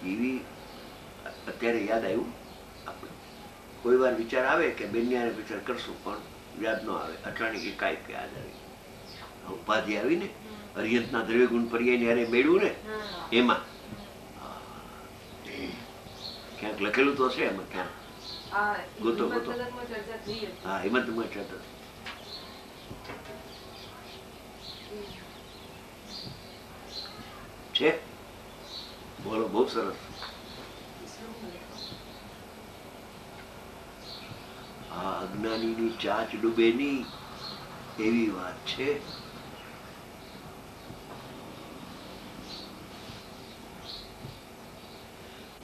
એવી અત્યારે યાદ આવ્યું. આપણે કોઈ વાર વિચાર આવે કે બેન્યાને વિચાર કરશું પણ યાદ ન આવે. અટાણી એકાએક યાદ આવી. ઉપાધિ આવી ને અરિયંતના દ્રવ્ય ગુણ પર્યાય યારે મેળવ્યું ને એમાં ક્યાંક લખેલું તો હશે એમાં ક્યાંક ગોતો ગોતો. હા, હિંમતમાં ચર્ચા છે. બોલો, બહુ સરસ. આ અજ્ઞાનીની ચાચ ડૂબે ની એવી વાત છે.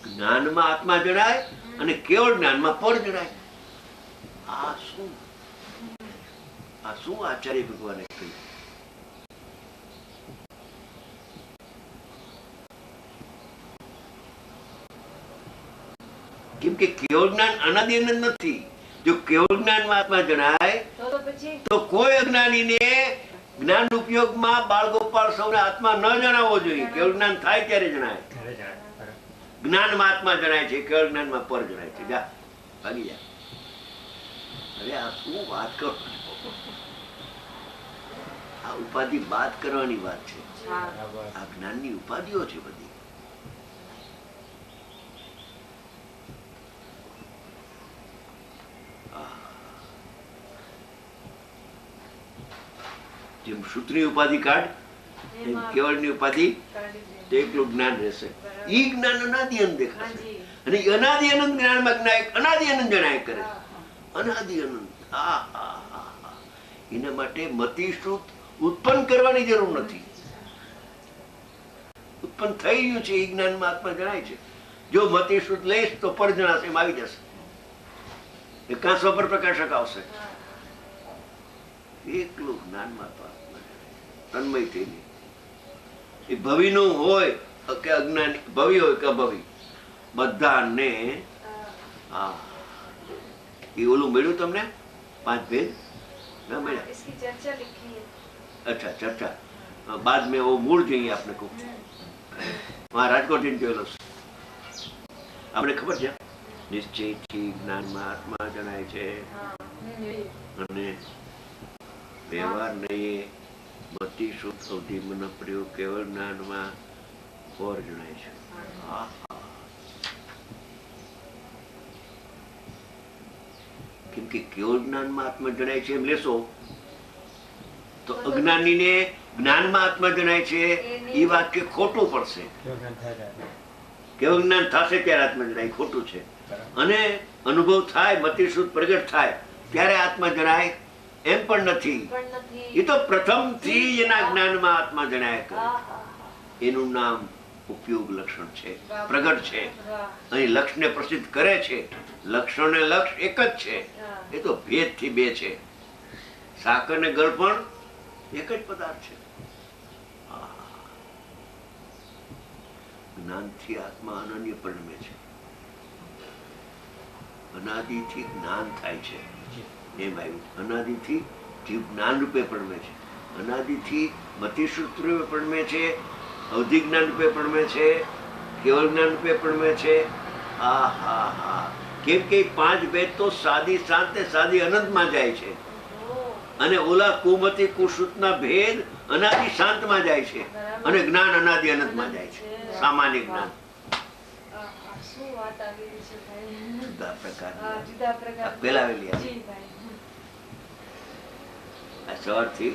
જ્ઞાનમાં આત્મા જણાય અને કેવળ જ્ઞાનમાં પર જણાય. આ શું આચાર્ય ભગવાને કહ્યું. કેમ કે કેવળ જ્ઞાન અનાદિ અનંત નથી. જો કેવળ જ્ઞાનમાં આત્મા જણાય તો કોઈ અજ્ઞાનીને જ્ઞાન ઉપયોગમાં બાળ ગોપાલ સૌને આત્મા ન જણાવવો જોઈએ. કેવળ જ્ઞાન થાય ત્યારે જણાય. જ્ઞાનમાં આત્મા જણાય છે, કેવળ જ્ઞાનમાં પર જણાય છે. જા ભાગી જા. અરે આ શું વાત કરો. આ ઉપાધિ બાદ કરવાની વાત છે. આ જ્ઞાનની ઉપાધિઓ છે બધી. જેમ સૂત્રની ઉપાધિ કાઢ એમ કેવળની ઉપાધિ તો એકલું જ્ઞાન રહેશે. ઈ જ્ઞાન અનાદિ અનંત દેખાશે અને અનાદિ અનંત જ્ઞાનમાં અનાદિ અનંત જણાય કરે. અનાદિ અનંત. એના માટે મતિશ્રુત ઉત્પન્ન કરવાની જરૂર નથી. ઉત્પન્ન થઈ ગયું છે. એ જ્ઞાનમાં આત્મા જણાય છે. જો મતિશ્રુત લઈશ તો પર જણાશે, એમ આવી જશે. એ કાં સ્વપર પ્રકાશક આવશે. એકલું જ્ઞાનમાં તો તન્મય થઈને એ ભવિનું હોય કે અજ્ઞાની, ભવિ હોય કે અભવિ, બધાને એ ઓલું મળ્યું તમને 5 ભેદ ના મળ્યા? અચ્છા, ચર્ચા બાદ મેં वो મૂળ જોઈએ આપણે કહું. વहाँ રાજકોટ જોયેલો આપણે ખબર છે. નિશ્ચયથી જ્ઞાનમાં આત્મા જણાય છે અને વ્યવહાર નહીં. મતિ શુદ્ધ સૌથી મન પ્રયોગ કેવળ જ્ઞાનમાં પર જણાય છે. કેમ કે કેવળ જ્ઞાનમાં આત્મા જણાય છે એમ લેશો તો અજ્ઞાનીને જ્ઞાનમાં આત્મા જણાય છે એ વાત કે ખોટું પડશે. કેવળ જ્ઞાન થશે ત્યારે આત્મા જણાય ખોટું છે. અને અનુભવ થાય, મતિ શુદ્ધ પ્રગટ થાય ત્યારે આત્મા જણાય એમ પણ નથી. એ તો પ્રથમથી એના જ્ઞાનમાં આત્મા જણાય કરે. એનું નામ ઉપયોગ લક્ષણ છે, પ્રગટ છે. અહીં લક્ષને પ્રસિદ્ધ કરે છે. લક્ષણ ને લક્ષ એક જ છે. એ તો ભેદ થી બે છે. સાકર ને ગળ પણ એક જ પદાર્થ છે. જ્ઞાનથી આત્મા અનન્ય પરિણમે છે. અનાદિથી જ્ઞાન થાય છે એમ આવ્યું. અનાદિથી જીવ જ્ઞાન રૂપે પરિણમે છે. અનાદિથી મતિસૂત્ર રૂપે પરિણમે છે. અવધિ જ્ઞાન રૂપે પરિણમે છે. કેવળ જ્ઞાન રૂપે પરિણમે છે. કેમ કે 5 ભેદ તો સાદી શાંત સાદી અનંતમાં જાય છે અને ઓલા કુમતી કુશુતના ભેદ અનાદિ શાંતમાં જાય છે અને જ્ઞાન અનાદિ અનંતમાં જાય છે. સામાન્ય જ્ઞાન જુદા પ્રકાર પેલાવેલી આ સવારથી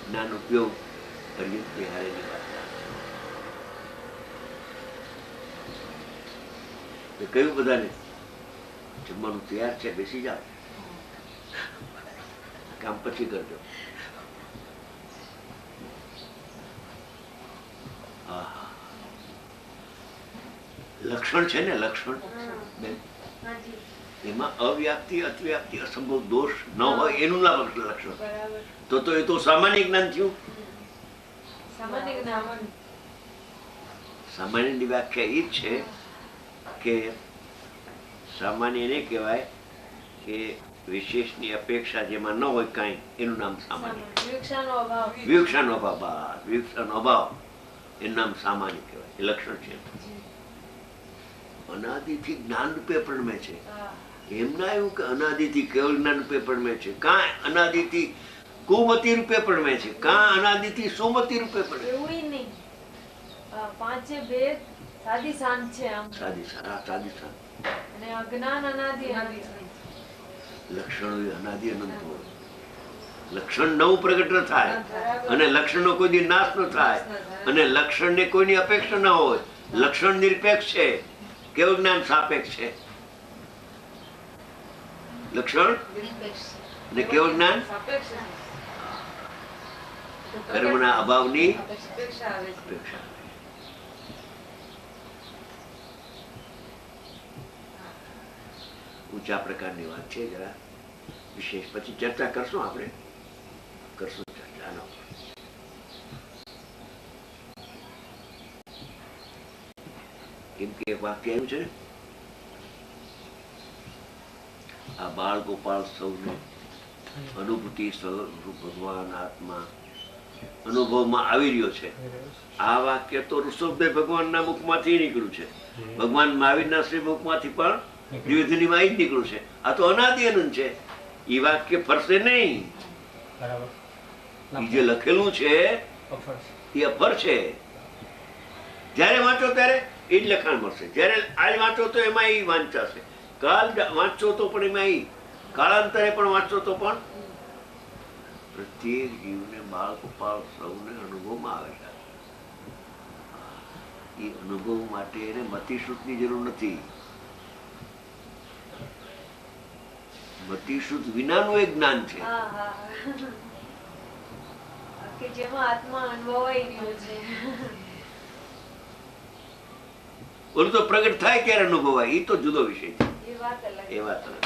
જ્ઞાન ઉપયોગ કરીએ બિહારેલી વાત. કયું બધાને જમવાનું તૈયાર છે, બેસી જાઓ, કામ પછી કરજો. લક્ષણ છે ને, લક્ષણ એમાં અવ્યાપ્તિ, અતિવ્યાપ્તિ, અસંભવ દોષ ન હોય એનું નામ લક્ષણ. તો એ તો સામાન્ય જ્ઞાન થયું. સામાન્યની વ્યાખ્યા એ જ છે કે સામાન્ય એને કહેવાય કે વિશેષની અપેક્ષા જેમાં ન હોય કાંઈ, એનું નામ સામાન્ય. વિવક્ષાનો અભાવ, વિવક્ષાનો અભાવ એનું નામ સામાન્ય કહેવાય. એ લક્ષણ છે. અનાદિથી જ્ઞાન રૂપે પ્રણમે છે. એમ ના એવું કે અનાદિથી કેવળ જ્ઞાન રૂપે પ્રણમે છે. કાં અનાદિથી કુમતિ રૂપે પ્રણમે છે, કાં અનાદિથી સુમતિ રૂપે પ્રણમે. એવું નહીં. પાંચે ભેદ સાદી શાંત છે આમ. સાદી શાંત. અને અજ્ઞાન અનાદિ અનંત. લક્ષણો એ અનાદિ અનંત હોય. લક્ષણ નવું પ્રગટ ન થાય અને લક્ષણનો કોઈ દી નાશ ન થાય અને લક્ષણને કોઈની અપેક્ષા ન હોય. લક્ષણ નિરપેક્ષ છે, કેવું જ્ઞાન સાપેક્ષ છે. લક્ષણ અને કેવું જ્ઞાન કર્મના અભાવની અપેક્ષા. ઊંચા પ્રકારની વાત છે. જરા વિશેષ પછી ચર્ચા કરશું. આપણે કરશું ચર્ચા આના ઉપર. કેમ કે વાક્ય એવું છે, આ બાળ ગોપાળ સૌને અનુભૂતિ સ્વરૂપ ભગવાન આત્મા અનુભવમાં આવી રહ્યો છે. આ વાક્ય તો ઋષભદેવ ભગવાનના મુખમાંથી નીકળ્યું છે. ભગવાન મહાવીરના શ્રી મુખમાંથી પણ દ્વિવેદીમાં જ નીકળ્યું છે. આ તો અનાદિ અનંત છે. એ વાક્ય ફરશે નહીં. જે લખેલું છે એ અફર છે. જયારે વાંચો ત્યારે એ જ લખાણ મળશે. જયારે આજ વાંચો તો એમાં એ વાંચાશે. કાલ વાંચો તો પણ એમાં એ, કાળાંતરે પણ વાંચો તો પણ પ્રત્યેક જીવને બાળ ગોપાળ સૌને અનુભવમાં આવે છે. એ અનુભવ માટે એને મતિશ્રુતની જરૂર નથી. મતિશ્રુત વિનાનું એક જ્ઞાન છે. કે જેમાં આત્મા અનુભવાઈ રહ્યો છે. ઓલું તો પ્રગટ થાય ત્યારે અનુભવાય, એ તો જુદો વિષય છે. એ વાત અલગ. એ વાત અલગ.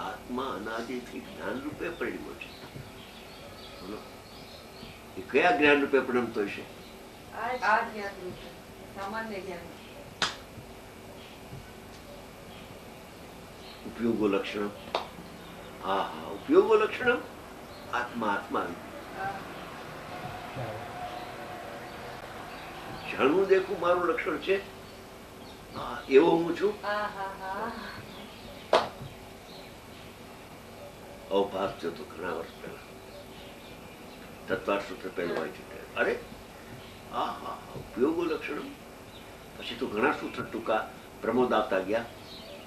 આત્મા અનાદિથી જ્ઞાન રૂપે પરિણમ્યો છે. એ કયા જ્ઞાન રૂપે પરિણમતો હશે? ઉપયોગો લક્ષણ. હા હા, ઉપયોગો લક્ષણ. આત્મા આત્મા જાણવું દેખું મારું લક્ષણ છે. એવો હું છું. અવભાસ થતો ઘણા વર્ષ પહેલા, તત્વાર સૂત્ર પહેલું વાંચ્યું. અરે હા હા, ઉપયોગો લક્ષણ. પછી તો ઘણા સૂત્ર ટૂંકા પ્રમોદ આવતા ગયા.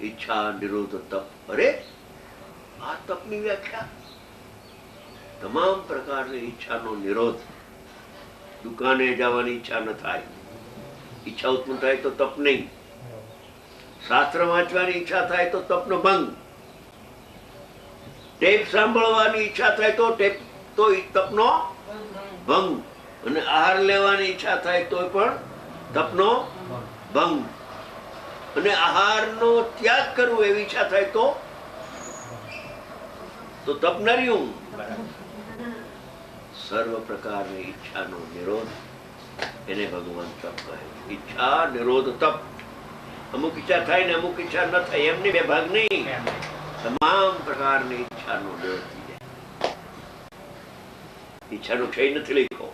ઈચ્છા નિરોધ તપ. અરે આ તપની વ્યાખ્યા તમામ પ્રકારની ઈચ્છાનો નિરોધ. દુકાને જવાની ઈચ્છા ન થાય, ઈચ્છા ઉત્પન્ન થાય તો તપ નહીં. શાસ્ત્ર વાંચવાની ઈચ્છા થાય તો તપનો ભંગ. ટેપ સાંભળવાની ઈચ્છા થાય તો તપનો ભંગ. અને આહાર લેવાની ઈચ્છા થાય તો પણ તપનો ભંગ. અને આહારનો ત્યાગ કરવો એવી ઈચ્છા થાય તો તપ ન રહ્યું. સર્વ પ્રકારની ઈચ્છાનો નિરોધ એને ભગવાન તપ કહે. ઈચ્છા નિરોધ તપ. અમુક ઈચ્છા થાય ને અમુક ઈચ્છા ન થાય, એમને બે ભાગ નહીં. તમામ પ્રકારની ઈચ્છાનો નિરોધ થઈ જાય. ઈચ્છાનો ક્ષય નથી લખ્યો.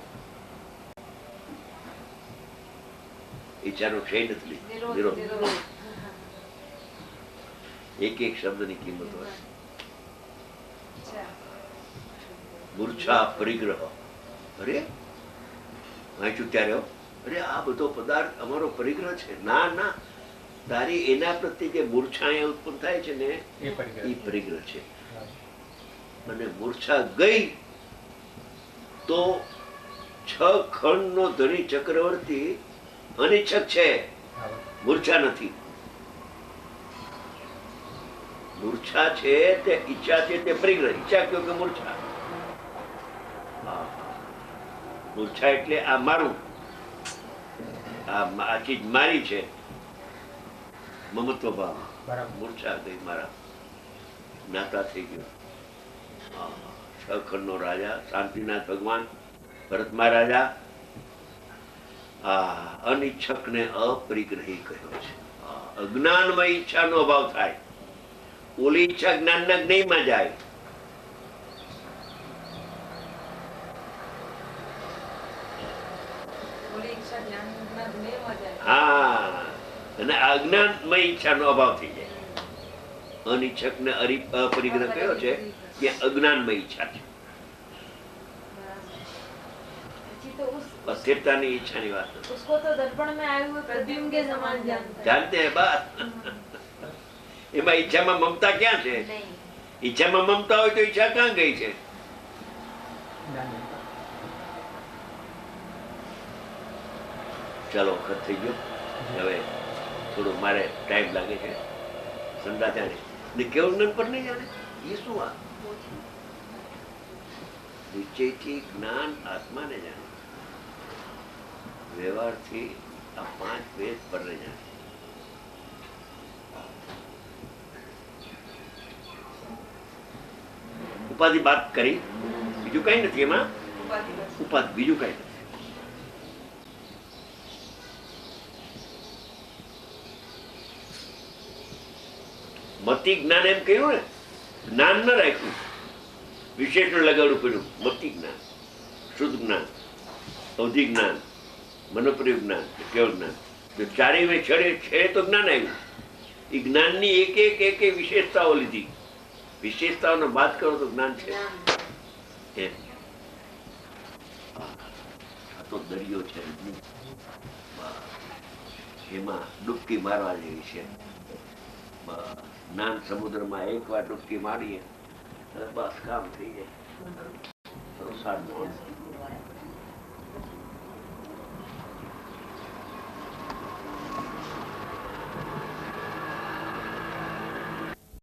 ઈચ્છાનો ક્ષય નથી લખ્યો, નિરોધ. એક એક શબ્દની કિંમત હોય. મૂર્છા પરિગ્રહ. અરે વાંચ્યું ત્યારે અરે આ બધો પદાર્થ અમારો પરિગ્રહ છે. ના ના, તારી એના પ્રત્યે જે મૂર્છા અહીંયા ઉત્પન્ન થાય છે ને એ પરિગ્રહ છે. અને મૂર્છા ગઈ તો 6 ખંડનો ધણી ચક્રવર્તી અનિચ્છક છે, મૂર્છા નથી. મૂર્છા છે તે ઈચ્છા છે તે પરિગ્રહ. ઈચ્છા કયો કે મૂર્છા. મૂર્છા એટલે આ મારું, આ ચીજ મારી છે, મમત્વ ભાવ. મૂર્છા ગઈ, મારા જ્ઞાતા થઈ ગયો. 6 ખંડનો રાજા શાંતિનાથ ભગવાન, ભરત મહારાજા અનિચ્છક ને અપરિગ્રહી કહ્યો છે. અજ્ઞાનમાં ઈચ્છાનો અભાવ થાય. ઓલી ઈચ્છા જ્ઞાનના જ્ઞેયમાં જાય. હા, અને અજ્ઞાનમય ઈચ્છાનો અભાવ થઈ જાય. અનિચ્છક ને અપરિગ્રહ કયો છે? ત્યાં અજ્ઞાનમય ઈચ્છા છે, પછી તો अस्थिरताની ઈચ્છાની વાત નથી. उसको तो दर्पण में आए हुए प्रतिबिंब के समान जानता है. જાણતે હે બાત. એમાં ઈચ્છામાં મમતા ક્યાં છે? नहीं. ઈચ્છામાં મમતા હોય તો ઈચ્છા ક્યાં ગઈ છે? ચાલો, વખત થઈ ગયો. હવે થોડું મારે ટાઈમ લાગે છે સંડા જાણે ને કેવું જ્ઞાન પર નહીં જાણે. એ શું? આ નિશ્ચયથી જ્ઞાન આત્માને જાણે, વ્યવહારથી આ 5 વેદ પરને જાણે. ઉપાધિ વાત કરી, બીજું કઈ નથી એમાં. ઉપાધિ બીજું કઈ નથી. મતિ જ્ઞાન એમ કહ્યું ને, જ્ઞાન ન રાખ્યું, વિશેષણ લગાડવું પડ્યું. મતિ જ્ઞાન, શુદ્ધ જ્ઞાન, અવધિ જ્ઞાન, મનોપ્રિય જ્ઞાન, કેવળ જ્ઞાન. જો ચારેય છેડે છે તો જ્ઞાન આવ્યું. એ જ્ઞાનની એક વિશેષતાઓ લીધી. વિશેષતાઓનો વાત કરો તો જ્ઞાન છે. એમ આ તો દરિયો છે, એમાં ડૂબકી મારવા જેવી છે. જ્ઞાન સમુદ્રમાં એક વાર ડૂબકી મારીએ બસ કામ થઈ જાય.